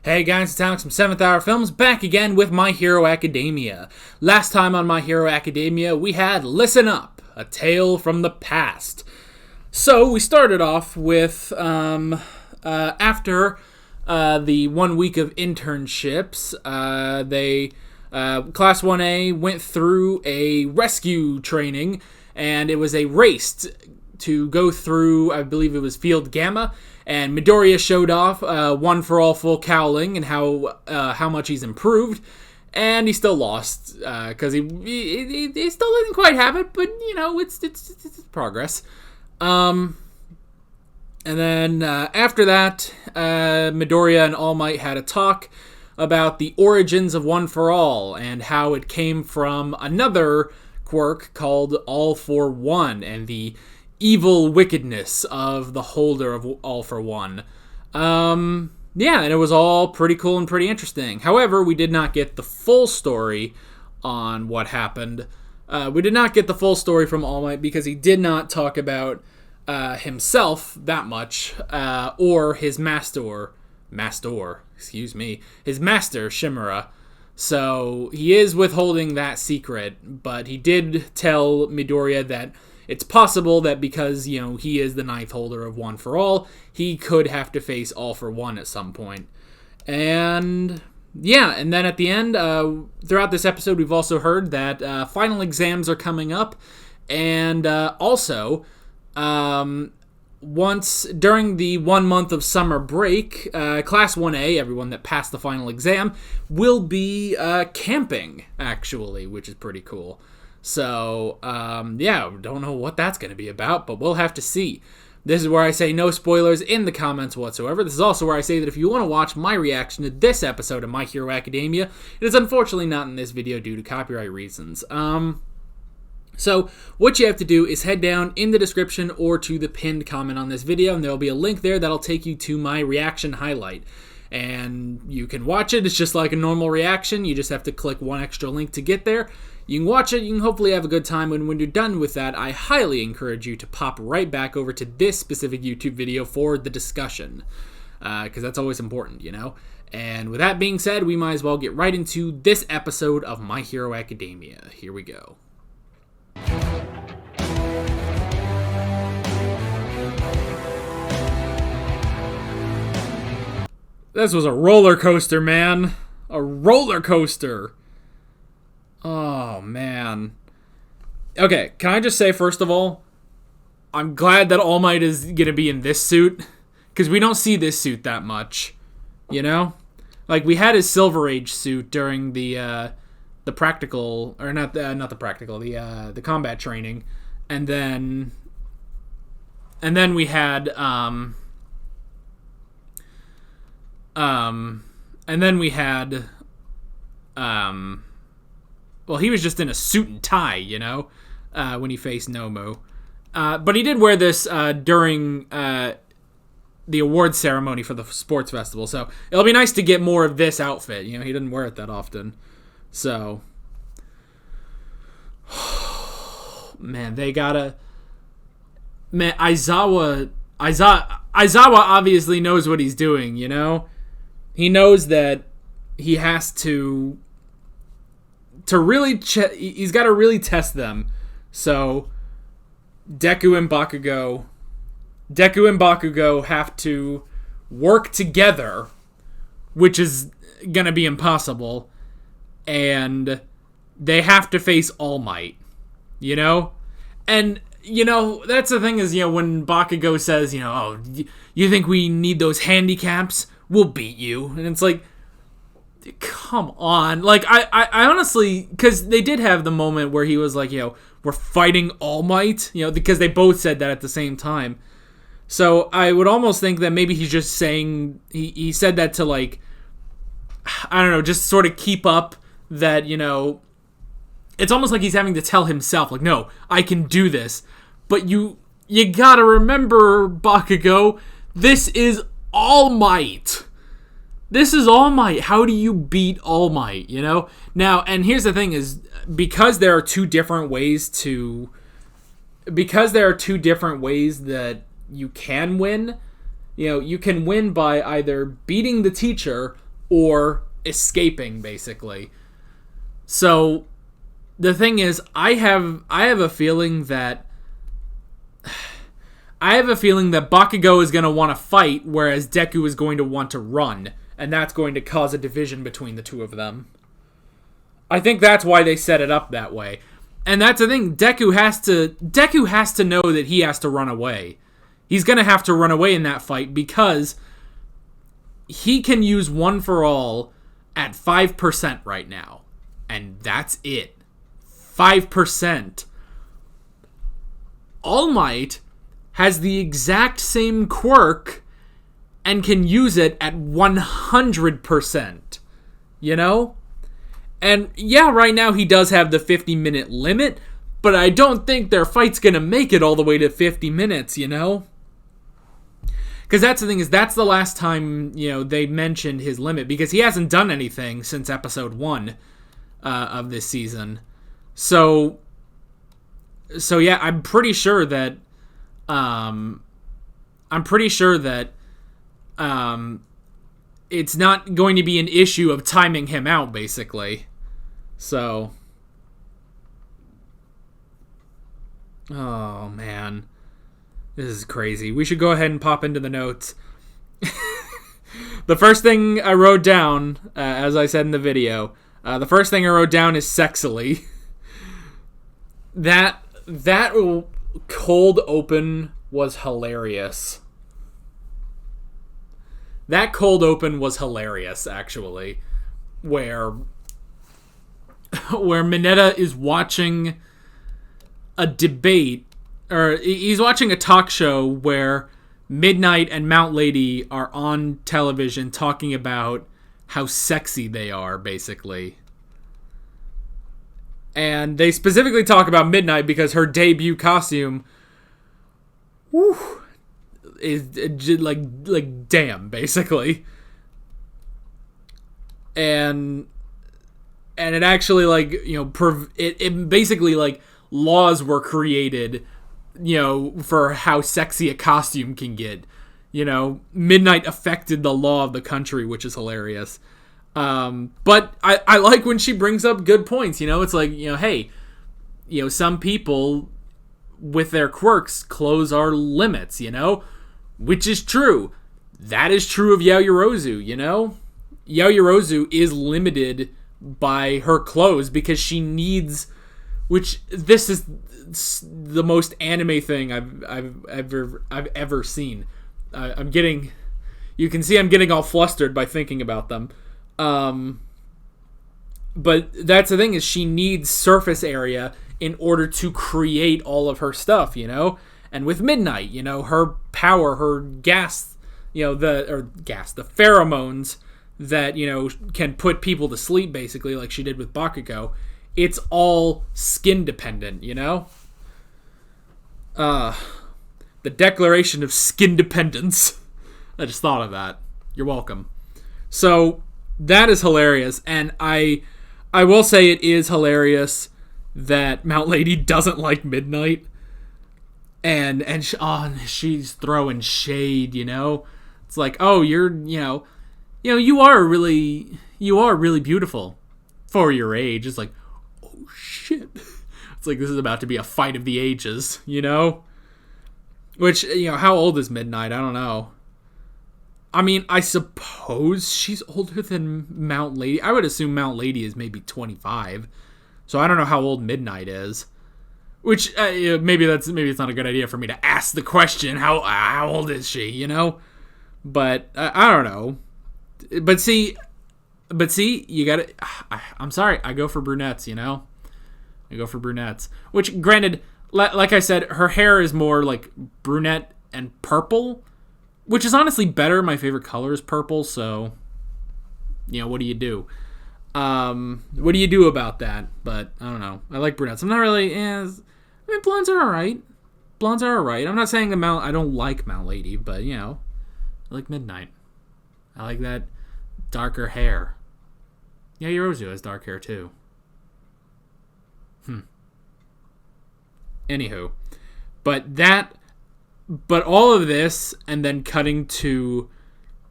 Hey guys, it's Alex from 7th Hour Films, back again with My Hero Academia. Last time on My Hero Academia, we had Listen Up, a tale from the past. So, we started off with, after the 1 week of internships, Class 1A went through a rescue training, and it was a race to go through, I believe it was Field Gamma, and Midoriya showed off one for all full cowling and how much he's improved, and he still lost because he still didn't quite have it, but you know it's progress. And then after that, Midoriya and All Might had a talk about the origins of One for All and how it came from another quirk called All for One and the evil wickedness of the holder of All for One. And it was all pretty cool and pretty interesting. However, we did not get the full story on what happened. We did not get the full story from All Might because he did not talk about himself that much, or his master, Shimura. So he is withholding that secret, but he did tell Midoriya that it's possible that because, you know, he is the ninth holder of One for All, he could have to face All for One at some point. And and then at the end, throughout this episode, we've also heard that final exams are coming up, and also, once during the 1 month of summer break, Class 1A, everyone that passed the final exam, will be camping, actually, which is pretty cool. So, don't know what that's going to be about, but we'll have to see. This is where I say no spoilers in the comments whatsoever. This is also where I say that if you want to watch my reaction to this episode of My Hero Academia, it is unfortunately not in this video due to copyright reasons. So, what you have to do is head down in the description or to the pinned comment on this video, and there will be a link there that'll take you to my reaction highlight. And you can watch it. It's just like a normal reaction. You just have to click one extra link to get there. You can watch it. You can hopefully have a good time. And when you're done with that, I highly encourage you to pop right back over to this specific YouTube video for the discussion. Because that's always important, you know? And with that being said, we might as well get right into this episode of My Hero Academia. Here we go. This was a roller coaster, man. A roller coaster. Oh, man. Okay, can I just say, first of all, I'm glad that All Might is going to be in this suit, because we don't see this suit that much, you know? Like, we had his Silver Age suit during the practical, or not the practical, the combat training, and then we had, well, he was just in a suit and tie, you know, when he faced Nomu. But he did wear this during the awards ceremony for the sports festival, so it'll be nice to get more of this outfit. You know, he didn't wear it that often. So, man, they gotta... Man, Aizawa obviously knows what he's doing, you know? He knows that he has to really... he's got to really test them. So, Deku and Bakugo have to work together, which is gonna be impossible, and they have to face All Might, you know? And, you know, that's the thing is, you know, when Bakugo says, you know, oh, you think we need those handicaps? We'll beat you. And it's like, come on. Like, I honestly, because they did have the moment where he was like, you know, we're fighting All Might, you know, because they both said that at the same time. So I would almost think that maybe he's just saying, he said that to, like, I don't know, just sort of keep up that, you know, it's almost like he's having to tell himself, like, no, I can do this. But you gotta remember, Bakugo, this is All Might. This is All Might. How do you beat All Might, you know? Now, and here's the thing is, because there are two different ways that you can win, you know, you can win by either beating the teacher or escaping, basically. So the thing is, I have a feeling that Bakugo is going to want to fight, whereas Deku is going to want to run, and that's going to cause a division between the two of them. I think that's why they set it up that way. And that's the thing, Deku has to know that he has to run away. He's going to have to run away in that fight because he can use One for All at 5% right now. And that's it. 5%. All Might has the exact same quirk and can use it at 100%. You know? And yeah, right now he does have the 50-minute limit, but I don't think their fight's gonna make it all the way to 50 minutes, you know? Because that's the thing, is that's the last time, they mentioned his limit, because he hasn't done anything since episode 1 of this season. So yeah, I'm pretty sure that it's not going to be an issue of timing him out, basically. So, oh man, this is crazy. We should go ahead and pop into the notes. The first thing I wrote down, as I said in the video, the first thing I wrote down is sexily. That cold open was hilarious. That cold open was hilarious, actually, where Mineta is watching a debate, or he's watching a talk show where Midnight and Mount Lady are on television talking about how sexy they are, basically. And they specifically talk about Midnight because her debut costume, is like damn, basically. And it actually, it basically, laws were created, for how sexy a costume can get. Midnight affected the law of the country, which is hilarious. But I like when she brings up good points, it's like, hey, some people with their quirks close our limits, which is true. That is true of Yaoyorozu, Yaoyorozu is limited by her clothes because she needs, which this is the most anime thing I've ever seen. You can see I'm getting all flustered by thinking about them. But that's the thing, is she needs surface area in order to create all of her stuff, And with Midnight, her power, her gas, the pheromones that, can put people to sleep, basically, like she did with Bakugo, it's all skin dependent, The declaration of skin dependence. I just thought of that. You're welcome. So, that is hilarious, and I will say it is hilarious that Mount Lady doesn't like Midnight, and she's throwing shade, It's like, oh, you're, you are really beautiful for your age. It's like, oh shit. It's like this is about to be a fight of the ages, Which, how old is Midnight? I don't know. I mean, I suppose she's older than Mount Lady. I would assume Mount Lady is maybe 25. So I don't know how old Midnight is. Which, maybe it's not a good idea for me to ask the question, how old is she, But, I don't know. But see, you gotta, I'm sorry, I go for brunettes, I go for brunettes. Which, granted, like I said, her hair is more like brunette and purple, which is honestly better. My favorite color is purple, so, what do you do? What do you do about that? But, I don't know. I like brunettes. I'm not really, blondes are alright. I'm not saying I don't like Mount Lady, but, I like Midnight. I like that darker hair. Yeah, Yorozu has dark hair, too. Anywho. But all of this, and then cutting to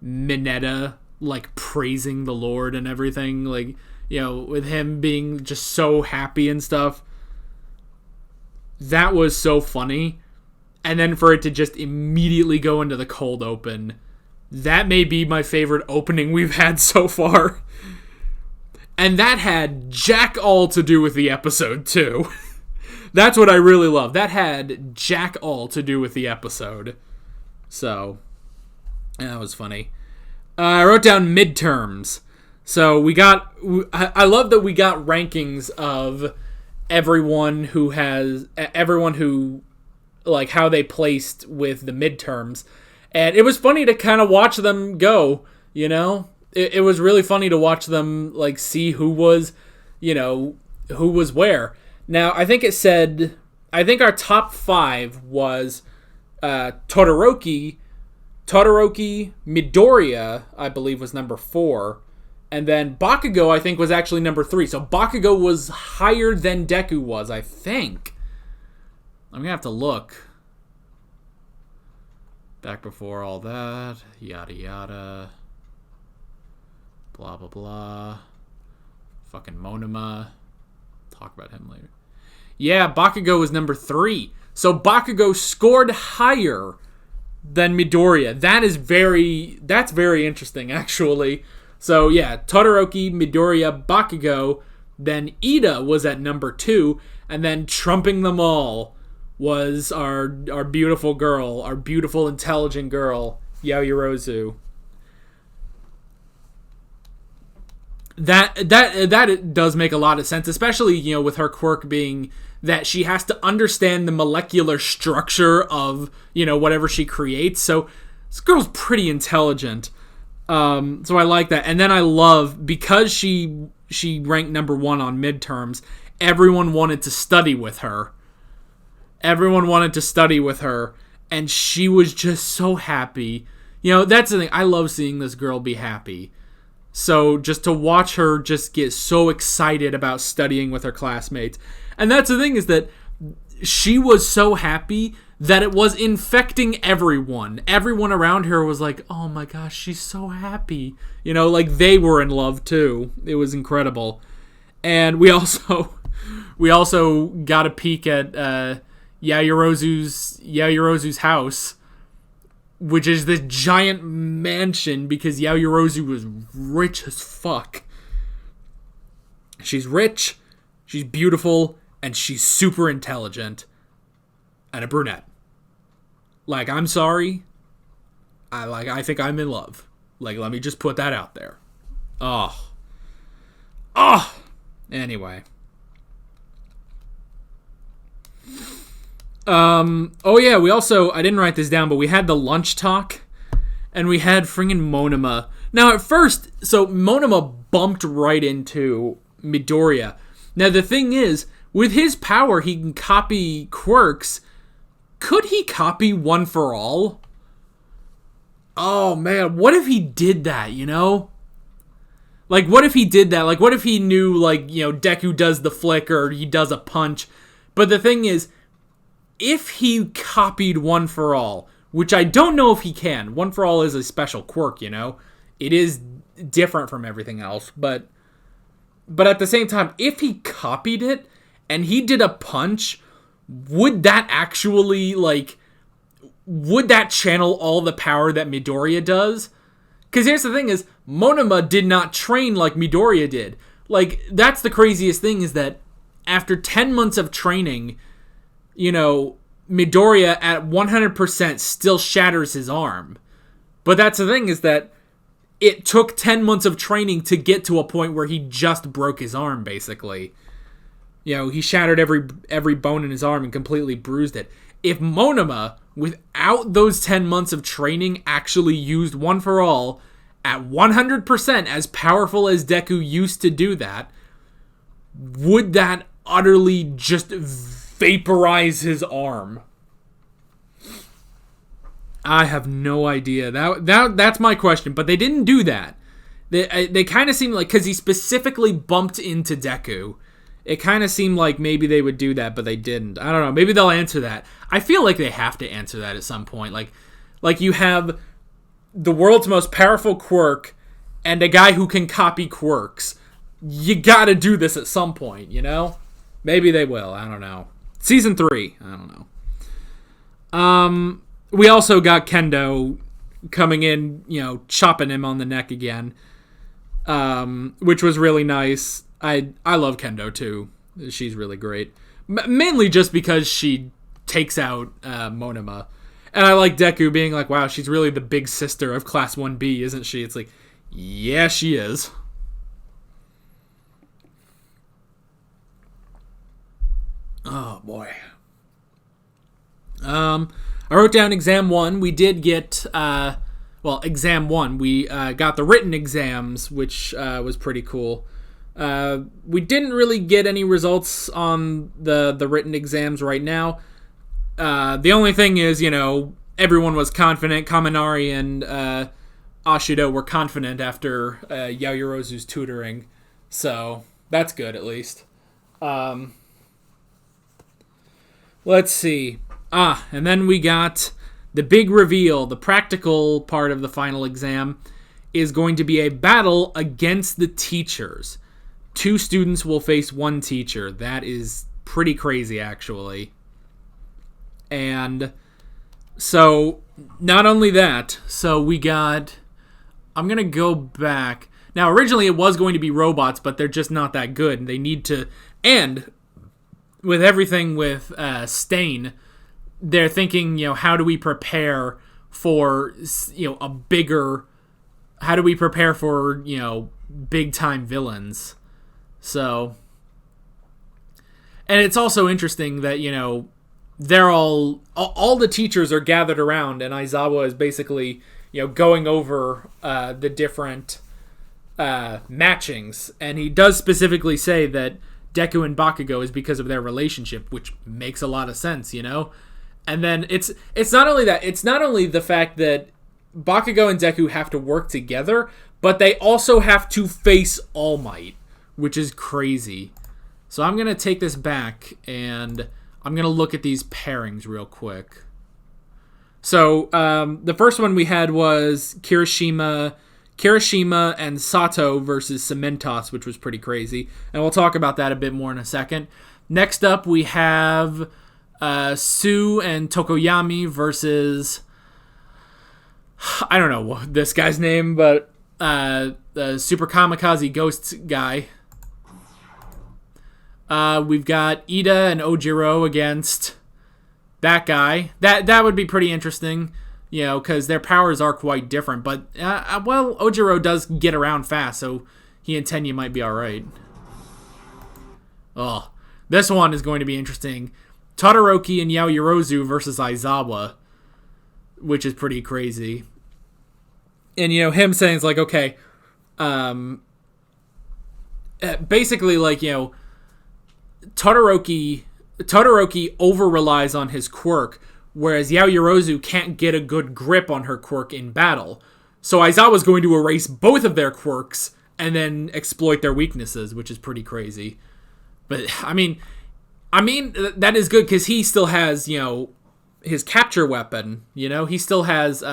Mineta like praising the Lord and everything, like, you know, with him being just so happy and stuff. That was so funny. And then for it to just immediately go into the cold open, that may be my favorite opening we've had so far. And that had jack all to do with the episode, too. That's what I really love. That had jack all to do with the episode. So, that was funny. I wrote down midterms. So I love that we got rankings of everyone who, like, how they placed with the midterms. And it was funny to kind of watch them go, you know? It was really funny to watch them, like, see who was, you know, who was where. Now, I think our top 5 was Todoroki, Midoriya, I believe, was number 4. And then Bakugo, I think, was actually number 3. So Bakugo was higher than Deku was, I think. I'm going to have to look. Back before all that. Yada, yada. Blah, blah, blah. Fucking Monoma. Talk about him later. Yeah, Bakugo was number 3. So Bakugo scored higher than Midoriya. That's very interesting, actually. So yeah, Todoroki, Midoriya, Bakugo. Then Ida was at number 2. And then trumping them all was our beautiful girl, our beautiful, intelligent girl, Yaoyorozu. That does make a lot of sense, especially, you know, with her quirk being that she has to understand the molecular structure of, you know, whatever she creates. So this girl's pretty intelligent. So I like that. And then I love, because she ranked number 1 on midterms, everyone wanted to study with her. And she was just so happy. You know, that's the thing. I love seeing this girl be happy. So just to watch her just get so excited about studying with her classmates. And that's the thing, is that she was so happy that it was infecting everyone. Everyone around her was like, oh my gosh, she's so happy. You know, like they were in love too. It was incredible. And we also got a peek at Yaoyorozu's house, which is this giant mansion, because Yaoyorozu was rich as fuck. She's rich, she's beautiful, and she's super intelligent. And a brunette. Like, I'm sorry. I think I'm in love. Like, let me just put that out there. Oh. Anyway. Oh yeah, we also, I didn't write this down, but we had the lunch talk, and we had friggin' Monoma. Now at first, so Monoma bumped right into Midoriya. Now the thing is, with his power, he can copy quirks. Could he copy One for All? Oh man, what if he did that, you know? Like, what if he did that? Like, what if he knew, like, you know, Deku does the flick, or he does a punch? But the thing is, if he copied One for All, which I don't know if he can. One for All is a special quirk, you know? It is different from everything else, but at the same time, if he copied it and he did a punch, would that actually, like, would that channel all the power that Midoriya does? Because here's the thing is, Monoma did not train like Midoriya did. Like, that's the craziest thing, is that after 10 months of training, you know, Midoriya at 100% still shatters his arm. But that's the thing, is that it took 10 months of training to get to a point where he just broke his arm, basically. You know, he shattered every bone in his arm and completely bruised it. If Monoma, without those 10 months of training, actually used One for All at 100%, as powerful as Deku used to do that, would that utterly just vaporize his arm? I have no idea. That's my question. But they didn't do that. They kind of seemed like, because he specifically bumped into Deku, it kind of seemed like maybe they would do that, but they didn't. I don't know. Maybe they'll answer that. I feel like they have to answer that at some point. Like you have the world's most powerful quirk and a guy who can copy quirks. You gotta do this at some point, you know? Maybe they will. I don't know. Season 3. I don't know. We also got Kendo coming in, you know, chopping him on the neck again, which was really nice. I love Kendo, too. She's really great. Mainly just because she takes out Monoma. And I like Deku being like, wow, she's really the big sister of Class 1B, isn't she? It's like, yeah, she is. Oh, boy. I wrote down Exam 1. We did get, Exam 1. We got the written exams, which was pretty cool. We didn't really get any results on the written exams right now. The only thing is, you know, everyone was confident. Kaminari and Ashido were confident after Yaoyorozu's tutoring. So, that's good, at least. Let's see. And then we got the big reveal. The practical part of the final exam is going to be a battle against the teachers. 2 students will face 1 teacher. That is pretty crazy, actually. And so, not only that, so we got... I'm going to go back. Now, originally it was going to be robots, but they're just not that good. They need to... And with everything with Stain, they're thinking, you know, how do we prepare for, you know, a bigger... How do we prepare for, you know, big-time villains? So... And it's also interesting that, you know, they're all the teachers are gathered around, and Aizawa is basically, you know, going over the different matchings, and he does specifically say that Deku and Bakugo is because of their relationship, which makes a lot of sense, you know. And then it's not only that, it's not only the fact that Bakugo and Deku have to work together, but they also have to face All Might, which is crazy. So I'm gonna take this back and I'm going to look at these pairings real quick. So, the first one we had was Kirishima and Sato versus Cementos, which was pretty crazy. And we'll talk about that a bit more in a second. Next up, we have Sue and Tokoyami versus... I don't know this guy's name, but the Super Kamikaze Ghost guy. We've got Ida and Ojiro against that guy. That would be pretty interesting, you know, because their powers are quite different. But, Ojiro does get around fast, so he and Tenya might be alright. Oh, this one is going to be interesting. Todoroki and Yaoyorozu versus Aizawa, which is pretty crazy. And, you know, him saying it's like, okay, basically, like, you know, Todoroki over-relies on his quirk, whereas Yaoyorozu can't get a good grip on her quirk in battle. So Aizawa's going to erase both of their quirks and then exploit their weaknesses, which is pretty crazy. But, I mean, that is good because he still has, you know, his capture weapon, you know? He still has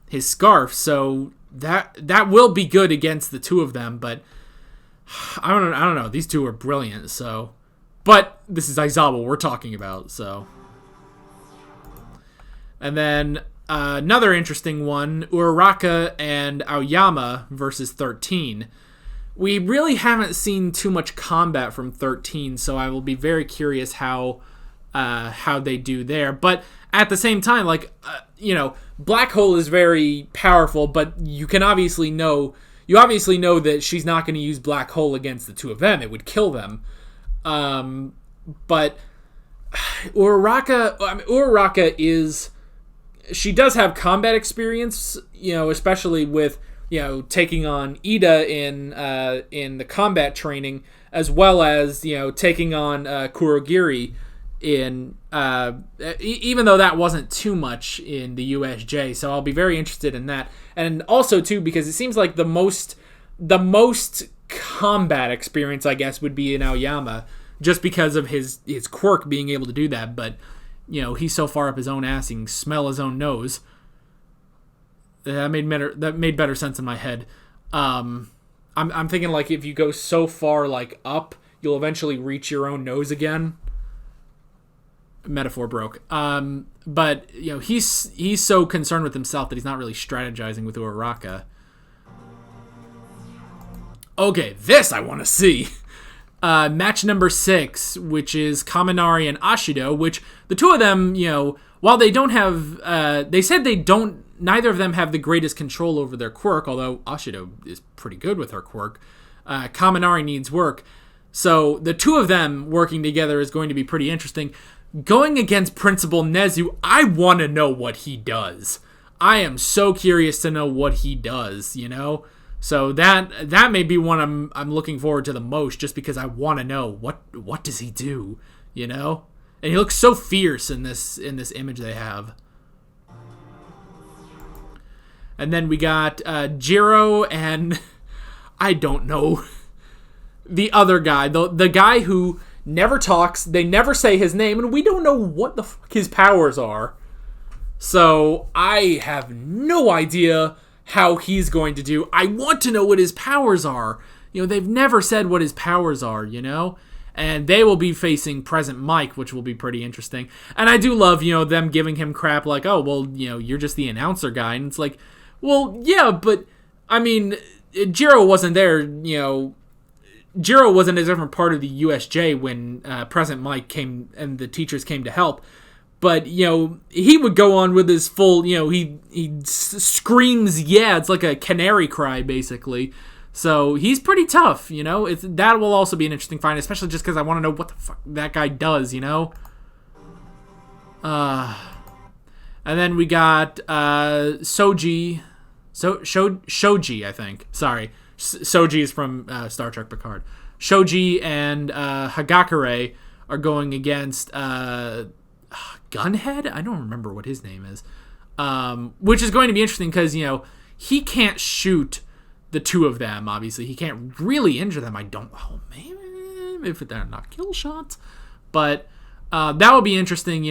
his scarf, so that will be good against the two of them, but I don't know. These two are brilliant, so... But this is Aizawa we're talking about, so... And then another interesting one, Uraraka and Aoyama versus 13. We really haven't seen too much combat from 13, so I will be very curious how they do there. But at the same time, like, you know, Black Hole is very powerful, but you obviously know that she's not going to use Black Hole against the two of them. It would kill them. But Uraraka is... She does have combat experience, you know, especially with, you know, taking on Ida in the combat training, as well as, you know, taking on Kurogiri in... even though that wasn't too much in the USJ, so I'll be very interested in that. And also, too, because it seems like the most combat experience, I guess, would be in Aoyama, just because of his quirk being able to do that, but... You know, he's so far up his own ass, he can smell his own nose. That made better sense in my head. I'm thinking like if you go so far like up, you'll eventually reach your own nose again. Metaphor broke. But he's so concerned with himself that he's not really strategizing with Uraraka. Okay, this I want to see. Match number 6, which is Kaminari and Ashido, which the two of them, while they don't have, they said neither of them have the greatest control over their quirk, although Ashido is pretty good with her quirk. Kaminari needs work. So the two of them working together is going to be pretty interesting. Going against Principal Nezu, I want to know what he does. I am so curious to know what he does, So that may be one I'm looking forward to the most, just because I want to know what does he do, And he looks so fierce in this image they have. And then we got Jiro and I don't know the other guy, the guy who never talks. They never say his name, and we don't know what the fuck his powers are. So I have no idea how he's going to do. I want to know what his powers are. They've never said what his powers are, And they will be facing Present Mike, which will be pretty interesting. And I do love, them giving him crap like, oh, well, you're just the announcer guy. And it's like, well, yeah, but, I mean, Jiro wasn't there, Jiro wasn't a different part of the USJ when Present Mike came and the teachers came to help. But, he would go on with his full, he screams, yeah, it's like a canary cry, basically. So, he's pretty tough, that will also be an interesting find, especially just because I want to know what the fuck that guy does, And then we got Shoji, I think. Sorry. Shoji is from Star Trek Picard. Shoji and Hagakure are going against Gunhead? I don't remember what his name is. Which is going to be interesting because, he can't shoot the two of them, obviously. He can't really injure them. Maybe if they're not kill shots. But that would be interesting,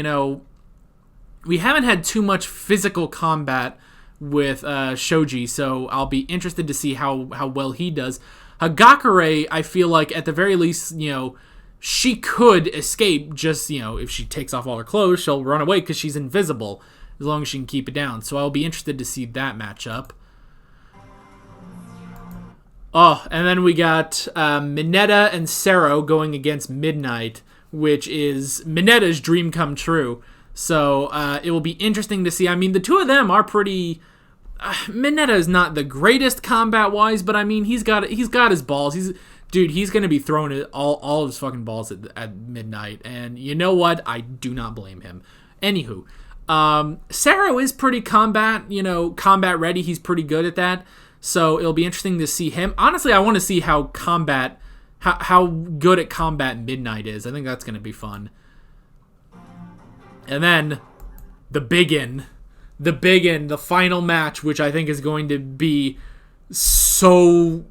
We haven't had too much physical combat with Shoji, so I'll be interested to see how well he does. Hagakure, I feel like at the very least, she could escape just, if she takes off all her clothes, she'll run away because she's invisible, as long as she can keep it down. So I'll be interested to see that matchup. Oh, and then we got Mineta and Sero going against Midnight, which is Mineta's dream come true. So it will be interesting to see. I mean, the two of them are pretty. Mineta is not the greatest combat-wise, but I mean, he's got his balls. He's going to be throwing all his fucking balls at Midnight, and you know what? I do not blame him. Anywho, Sero is pretty combat ready. He's pretty good at that. So it'll be interesting to see him. Honestly, I want to see how good at combat Midnight is. I think that's going to be fun. And then the the final match, which I think is going to be so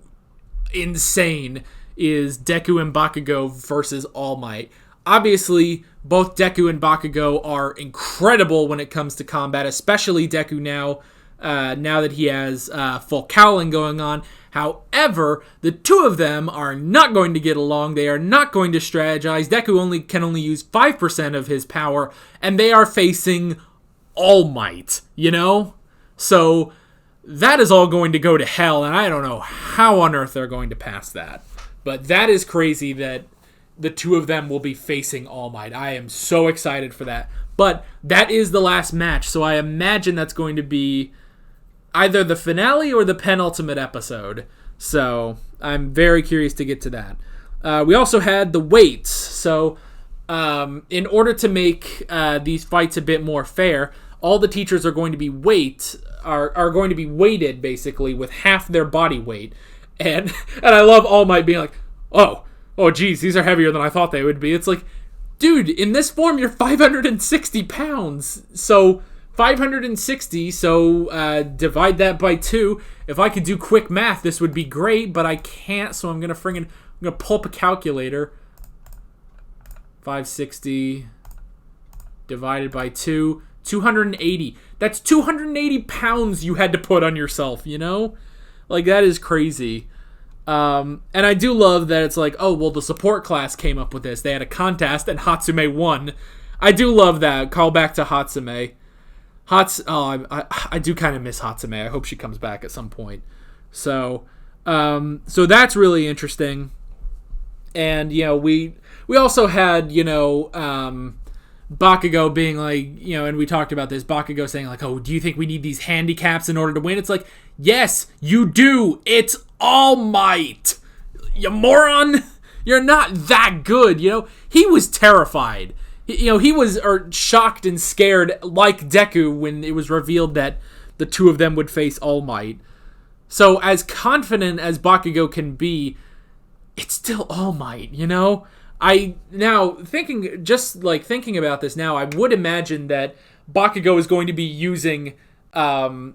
insane, is Deku and Bakugo versus All Might. Obviously, both Deku and Bakugo are incredible when it comes to combat, especially Deku now that he has full cowling going on. However, the two of them are not going to get along. They are not going to strategize. Deku can only use 5% of his power, and they are facing All Might, So that is all going to go to hell, and I don't know how on earth they're going to pass that. But that is crazy that the two of them will be facing All Might. I am so excited for that. But that is the last match, so I imagine that's going to be either the finale or the penultimate episode. So I'm very curious to get to that. We also had the weights. So in order to make these fights a bit more fair, all the teachers are going to be going to be weighted basically with half their body weight. And I love All Might being like, oh geez, these are heavier than I thought they would be. It's like, dude, in this form you're 560 pounds. So 560, so divide that by 2. If I could do quick math, this would be great, but I can't, so I'm gonna pull up a calculator. 560 divided by 2, 280. That's 280 pounds you had to put on yourself, Like, that is crazy. And I do love that it's like, oh, well, the support class came up with this. They had a contest, and Hatsume won. I do love that. Call back to Hatsume. I do kind of miss Hatsume. I hope she comes back at some point. So that's really interesting. And, we also had, Bakugo being like, and we talked about this, Bakugo saying like, oh, do you think we need these handicaps in order to win? It's like, yes, you do. It's All Might. You moron. You're not that good, He was terrified. He was shocked and scared like Deku when it was revealed that the two of them would face All Might. So as confident as Bakugo can be, it's still All Might, thinking about this now, I would imagine that Bakugo is going to be using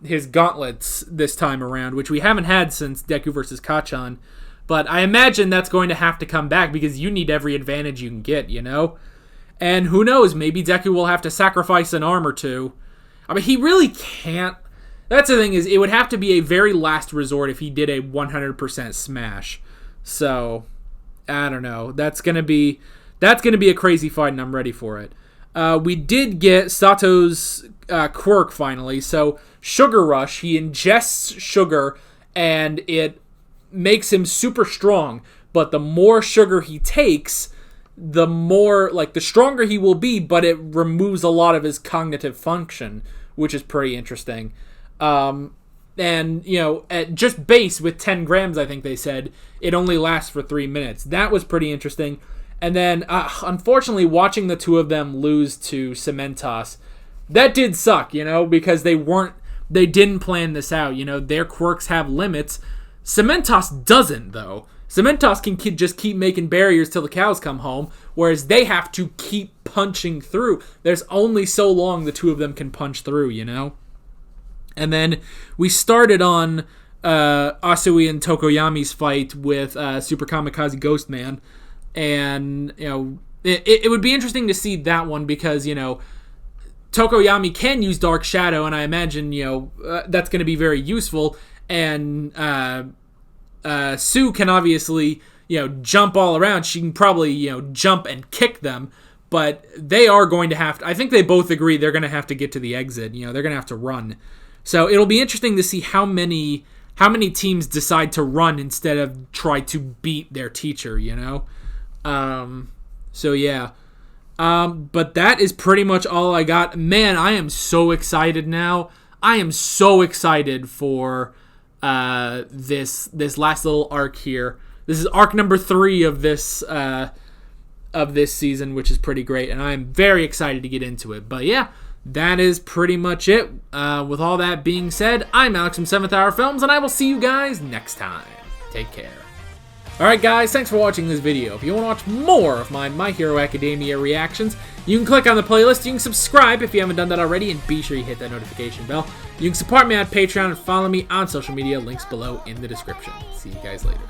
his gauntlets this time around, which we haven't had since Deku versus Kachan. But I imagine that's going to have to come back because you need every advantage you can get, And who knows, maybe Deku will have to sacrifice an arm or two. I mean, he really can't. That's the thing, is it would have to be a very last resort if he did a 100% smash. So, I don't know. That's gonna be a crazy fight, and I'm ready for it. We did get Sato's quirk finally. So, Sugar Rush. He ingests sugar, and it makes him super strong. But the more sugar he takes, the more, the stronger he will be. But it removes a lot of his cognitive function, which is pretty interesting. And, at just base with 10 grams, I think they said, it only lasts for 3 minutes. That was pretty interesting. And then, unfortunately, watching the two of them lose to Cementos, that did suck, because they didn't plan this out. Their quirks have limits. Cementos doesn't, though. Cementos can just keep making barriers till the cows come home, whereas they have to keep punching through. There's only so long the two of them can punch through, And then we started on Asui and Tokoyami's fight with Super Kamikaze Ghost Man. And, it would be interesting to see that one because, Tokoyami can use Dark Shadow, and I imagine, that's going to be very useful. And Sue can obviously, jump all around. She can probably, jump and kick them. But they are going to have to, I think they both agree they're going to have to get to the exit. They're going to have to run. So it'll be interesting to see how many teams decide to run instead of try to beat their teacher, So yeah. But that is pretty much all I got. Man, I am so excited now. I am so excited for this last little arc here. This is arc number 3 of this season, which is pretty great, and I am very excited to get into it. But yeah, that is pretty much it. With all that being said, I'm Alex from 7th Hour Films, and I will see you guys next time. Take care. Alright guys, thanks for watching this video. If you want to watch more of My Hero Academia reactions, you can click on the playlist, you can subscribe if you haven't done that already, and be sure you hit that notification bell. You can support me on Patreon and follow me on social media, links below in the description. See you guys later.